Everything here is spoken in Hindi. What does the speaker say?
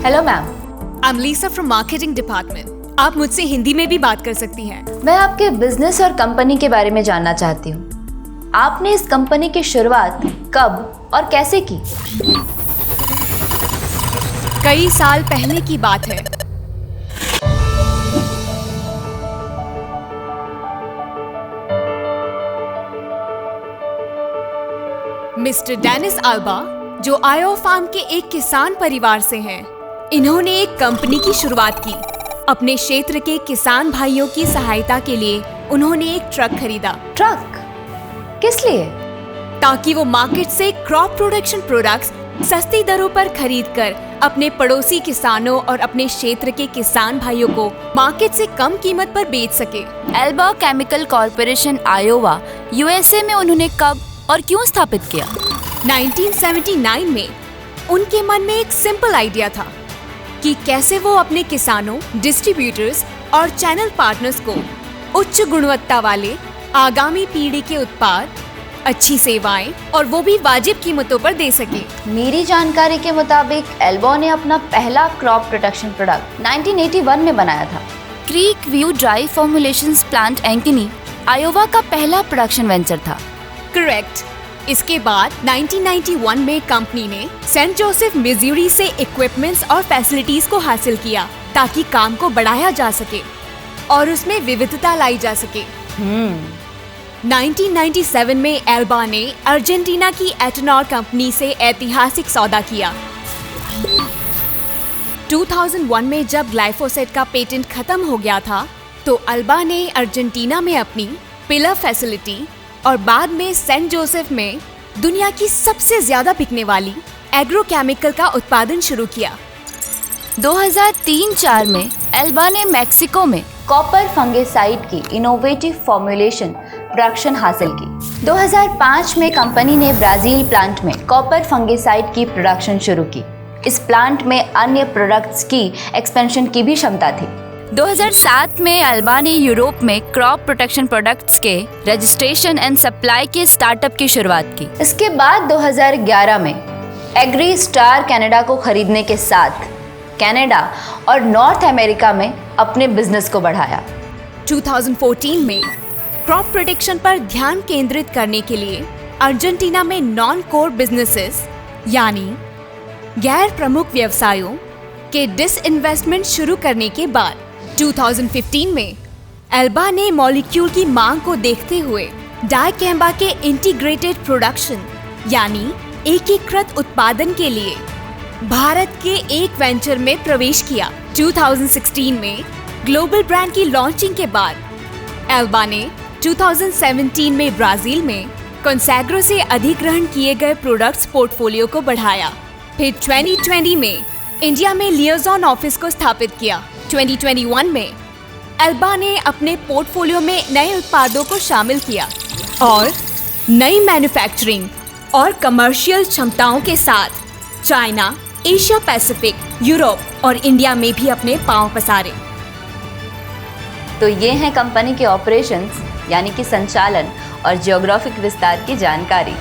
Hello ma'am. I am Lisa from marketing department. आप मुझसे हिंदी में भी बात कर सकती हैं। मैं आपके बिजनेस और कंपनी के बारे में जानना चाहती हूँ। आपने इस कंपनी की शुरुआत कब और कैसे की? कई साल पहले की बात है। मिस्टर डेनिस अल्बा, जो आयो फार्म के एक किसान परिवार से हैं, इन्होंने एक कंपनी की शुरुआत की। अपने क्षेत्र के किसान भाइयों की सहायता के लिए उन्होंने एक ट्रक खरीदा। ट्रक? किस लिए? ताकि वो मार्केट से क्रॉप प्रोडक्शन प्रोडक्ट्स सस्ती दरों पर खरीदकर अपने पड़ोसी किसानों और अपने क्षेत्र के किसान भाइयों को मार्केट से कम कीमत पर बेच सके। Elba chemical corporation Iowa USA में उन्होंने कब और क्यों स्थापित किया? 1979 में उनके मन में एक सिंपल आइडिया था कि कैसे वो अपने किसानों, डिस्ट्रीब्यूटर्स और चैनल पार्टनर्स को उच्च गुणवत्ता वाले आगामी पीढ़ी के उत्पाद, अच्छी सेवाएं और वो भी वाजिब कीमतों पर दे सके। मेरी जानकारी के मुताबिक एल्बा ने अपना पहला क्रॉप प्रोटेक्शन प्रोडक्ट 1981 में बनाया था। Creek View dry formulations plant Ankeny Iowa का पहला प्रोडक्शन वेंचर था। करेक्ट। इसके बाद 1991 में कंपनी ने सेंट जोसेफ मिजूरी से इक्विपमेंट्स और फैसिलिटीज को हासिल किया ताकि काम को बढ़ाया जा सके और उसमें विविधता लाई जा सके। 1997 में एल्बा ने अर्जेंटीना की एटनॉर कंपनी से ऐतिहासिक सौदा किया। 2001 में जब ग्लाइफोसेट का पेटेंट खत्म हो गया था, तो एल्बा ने अर्जेंटीना में अपनी पिलर फैसिलिटी और बाद में सेंट जोसेफ में दुनिया की सबसे ज्यादा बिकने वाली एग्रोकेमिकल का उत्पादन शुरू किया। 2003-04 में एल्बा ने मैक्सिको में कॉपर फंगिसाइड की इनोवेटिव फॉर्मुलेशन प्रोडक्शन हासिल की। 2005 में कंपनी ने ब्राजील प्लांट में कॉपर फंगिसाइड की प्रोडक्शन शुरू की। इस प्लांट में अन्य प्रोडक्ट्स की एक्सपेंशन की भी क्षमता थी। 2007 में एल्बा ने यूरोप में क्रॉप प्रोटेक्शन प्रोडक्ट्स के रजिस्ट्रेशन एंड सप्लाई के स्टार्टअप की शुरुआत की। इसके बाद 2011 में एग्री स्टार कनाडा को खरीदने के साथ कनाडा और नॉर्थ अमेरिका में अपने बिजनेस को बढ़ाया। 2014 में क्रॉप प्रोटेक्शन पर ध्यान केंद्रित करने के लिए अर्जेंटीना में नॉन कोर बिजनेसेस यानी गैर प्रमुख व्यवसायों के डिसइन्वेस्टमेंट शुरू करने के बाद 2015 में एल्बा ने मॉलिक्यूल की मांग को देखते हुए डाइकेम्बा के इंटीग्रेटेड प्रोडक्शन यानी एकीकृत उत्पादन के लिए भारत के एक वेंचर में प्रवेश किया। 2016 में ग्लोबल ब्रांड की लॉन्चिंग के बाद एल्बा ने 2017 में ब्राजील में कंसैग्रो से अधिग्रहण किए गए प्रोडक्ट्स पोर्टफोलियो को बढ़ाया। फिर 2020 में इंडिया में लिएजॉन ऑफिस को स्थापित किया। 2021 में एल्बा ने अपने पोर्टफोलियो में नए उत्पादों को शामिल किया और नई मैन्युफैक्चरिंग और कमर्शियल क्षमताओं के साथ चाइना, एशिया पैसिफिक, यूरोप और इंडिया में भी अपने पांव पसारे। तो ये हैं कंपनी के ऑपरेशंस यानी कि संचालन और जियोग्राफिक विस्तार की जानकारी।